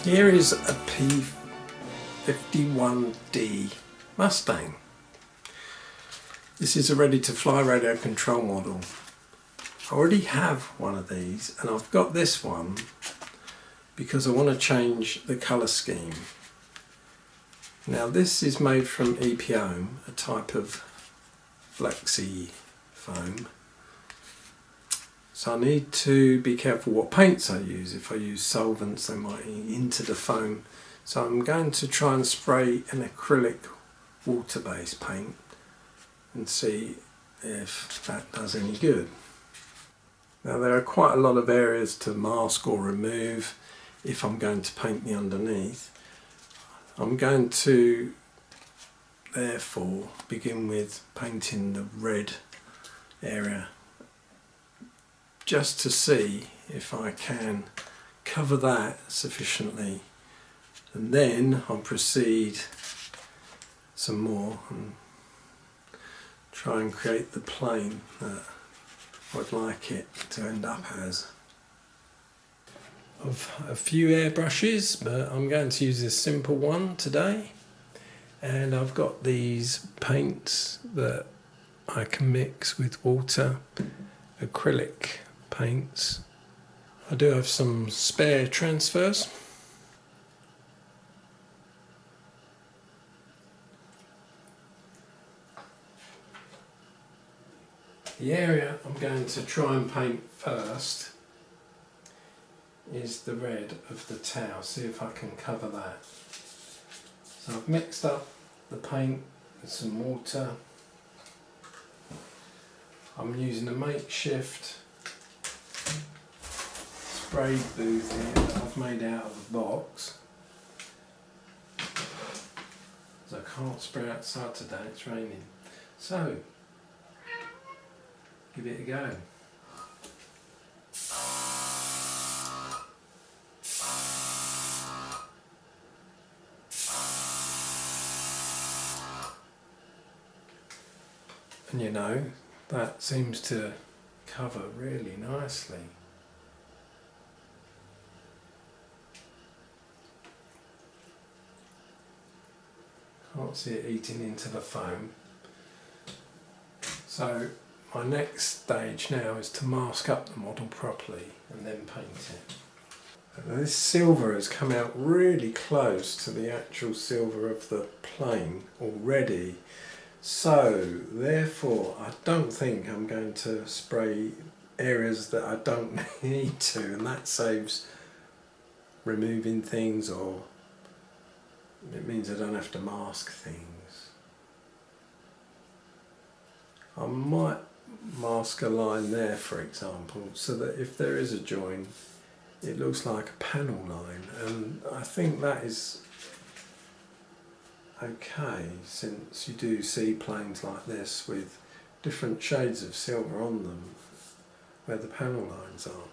Here is a P51D Mustang. This is a ready-to-fly radio control model. I already have one of these, and I've got this one because I want to change the colour scheme. Now this is made from EPO, a type of flexi foam. So I need to be careful what paints I use. If I use solvents, they might eat into the foam. So I'm going to try and spray an acrylic water-based paint and see if that does any good. Now there are quite a lot of areas to mask or remove if I'm going to paint the underneath. I'm going to therefore begin with painting the red area, just to see if I can cover that sufficiently, and then I'll proceed some more and try and create the plane that I'd like it to end up as. I've a few airbrushes, but I'm going to use this simple one today, and I've got these paints that I can mix with water, acrylic paints. I do have some spare transfers. The area I'm going to try and paint first is the red of the towel. See if I can cover that. So I've mixed up the paint with some water. I'm using a makeshift spray booth here that I've made out of a box. So I can't spray outside today, it's raining. So, give it a go. And you know, that seems to cover really nicely. Can't see it eating into the foam. So my next stage now is to mask up the model properly and then paint it. And this silver has come out really close to the actual silver of the plane already. So therefore I don't think I'm going to spray areas that I don't need to, and that saves removing things, or it means I don't have to mask things. I might mask a line there, for example, so that if there is a join it looks like a panel line, and I think that is okay, since you do see planes like this with different shades of silver on them where the panel lines are.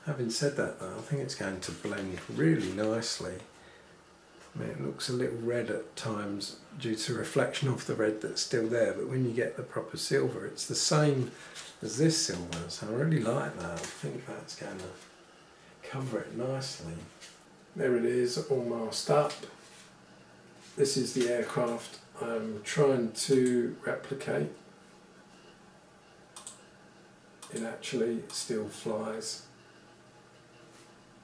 Having said that though, I think it's going to blend really nicely. I mean, it looks a little red at times due to reflection of the red that's still there, but when you get the proper silver it's the same as this silver, so I really like that. I think that's going to cover it nicely. There it is, all masked up. This is the aircraft I'm trying to replicate. It actually still flies.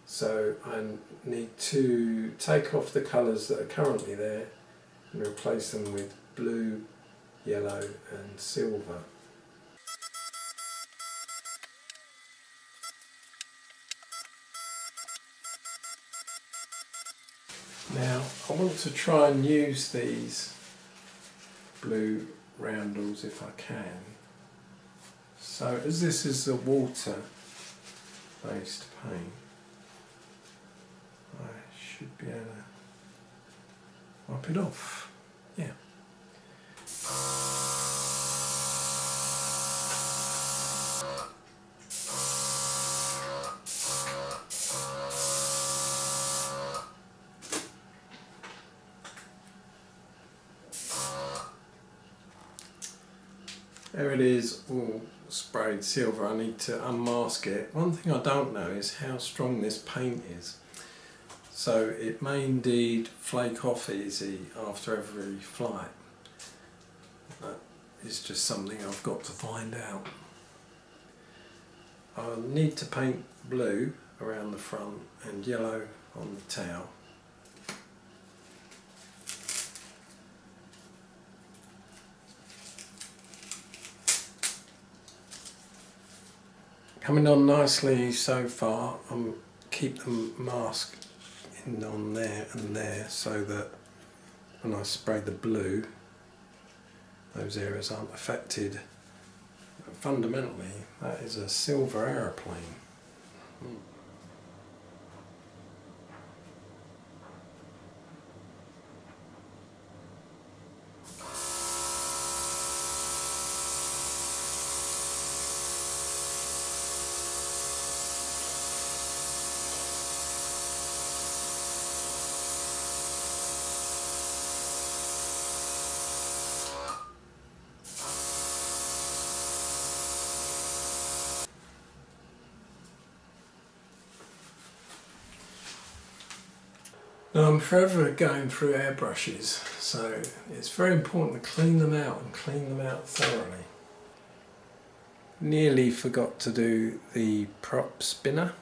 So I need to take off the colours that are currently there and replace them with blue, yellow and silver. Now I want to try and use these blue roundels if I can. So as this is a water based paint, I should be able to wipe it off. Yeah. There it is, all sprayed silver. I need to unmask it. One thing I don't know is how strong this paint is. so it may indeed flake off easy after every flight. That is just something I've got to find out. I'll need to paint blue around the front and yellow on the tail. Coming on nicely so far. I'm keep the mask in on there and there so that when I spray the blue, those areas aren't affected. Fundamentally, that is a silver aeroplane. Now I'm forever going through airbrushes, so it's very important to clean them out and clean them out thoroughly. Nearly forgot to do the prop spinner.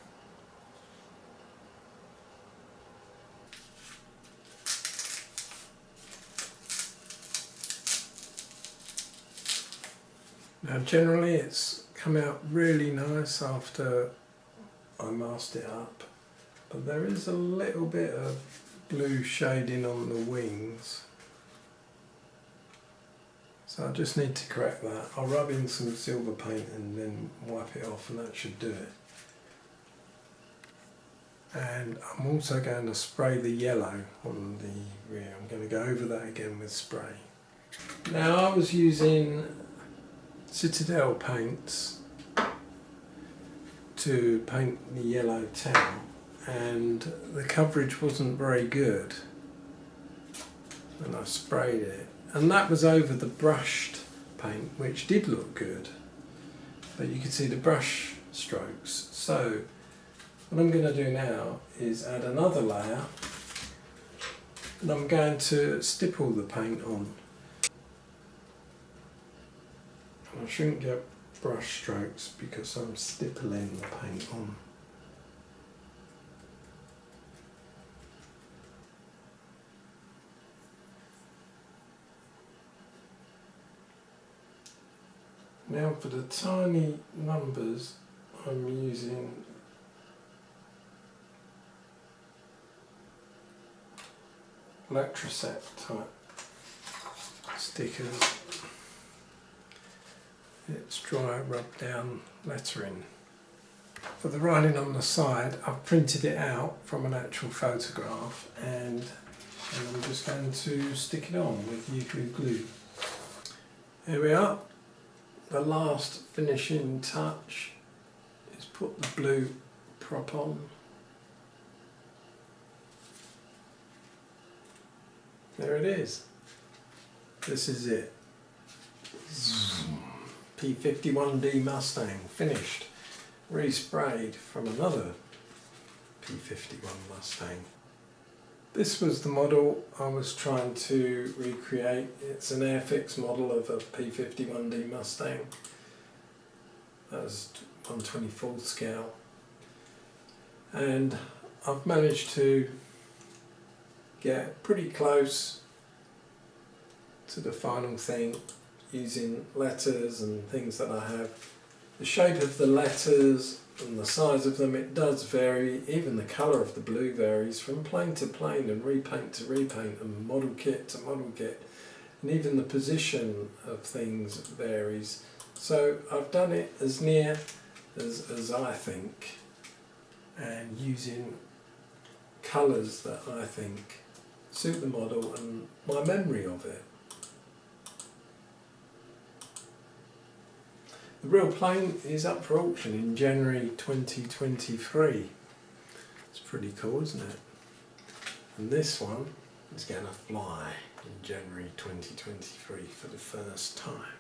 Now generally it's come out really nice after I masked it up, but there is a little bit of blue shading on the wings, so I just need to correct that. I'll rub in some silver paint and then wipe it off, and that should do it. And I'm also going to spray the yellow on the rear. I'm going to go over that again with spray. Now I was using Citadel paints to paint the yellow tail, and the coverage wasn't very good when I sprayed it, and that was over the brushed paint, which did look good, but you can see the brush strokes. So what I'm going to do now is add another layer, and I'm going to stipple the paint on. And I shouldn't get brush strokes because I'm stippling the paint on. Now for the tiny numbers, I'm using Electroset type stickers. It's dry rub down lettering. For the writing on the side, I've printed it out from an actual photograph, and I'm just going to stick it on with eucalypt glue. Here we are. The last finishing touch is put the blue prop on. There it is. This is it. P51D Mustang, finished. Resprayed from another P51 Mustang. This was the model I was trying to recreate. It's an Airfix model of a P51D Mustang. That was 1/24 scale. And I've managed to get pretty close to the final thing using letters and things that I have. The shape of the letters and the size of them, it does vary. Even the colour of the blue varies from plane to plane and repaint to repaint and model kit to model kit, and even the position of things varies. So I've done it as near as I think, and using colours that I think suit the model and my memory of it. The real plane is up for auction in January 2023. It's pretty cool, isn't it? And this one is going to fly in January 2023 for the first time.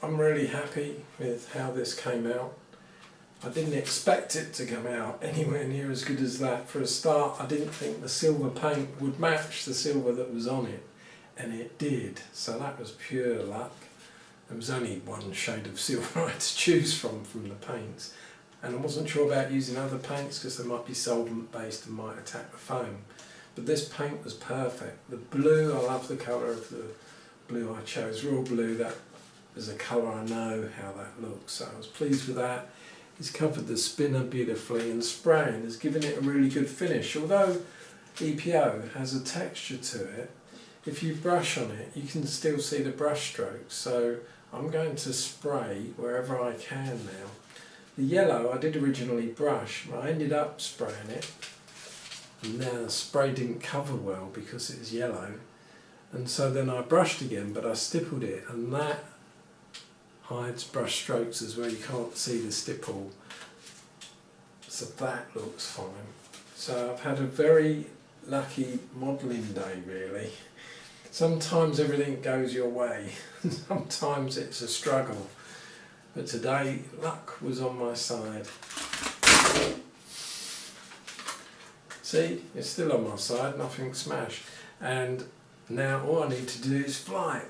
I'm really happy with how this came out. I didn't expect it to come out anywhere near as good as that. For a start, I didn't think the silver paint would match the silver that was on it, and it did, so that was pure luck. There was only one shade of silver I had to choose from the paints, and I wasn't sure about using other paints because they might be solvent based and might attack the foam. But this paint was perfect. The blue, I love the colour of the blue I chose, royal blue. That is a colour I know how that looks, so I was pleased with that. He's covered the spinner beautifully, and spraying has given it a really good finish. Although EPO has a texture to it, if you brush on it you can still see the brush strokes, so I'm going to spray wherever I can now. The yellow I did originally brush, but I ended up spraying it, and now the spray didn't cover well because it was yellow, and so then I brushed again, but I stippled it, and that hides brush strokes as well. You can't see the stipple, so that looks fine. So I've had a very lucky modelling day really. Sometimes everything goes your way, sometimes it's a struggle, but today luck was on my side. See, it's still on my side, nothing smashed, and now all I need to do is fly.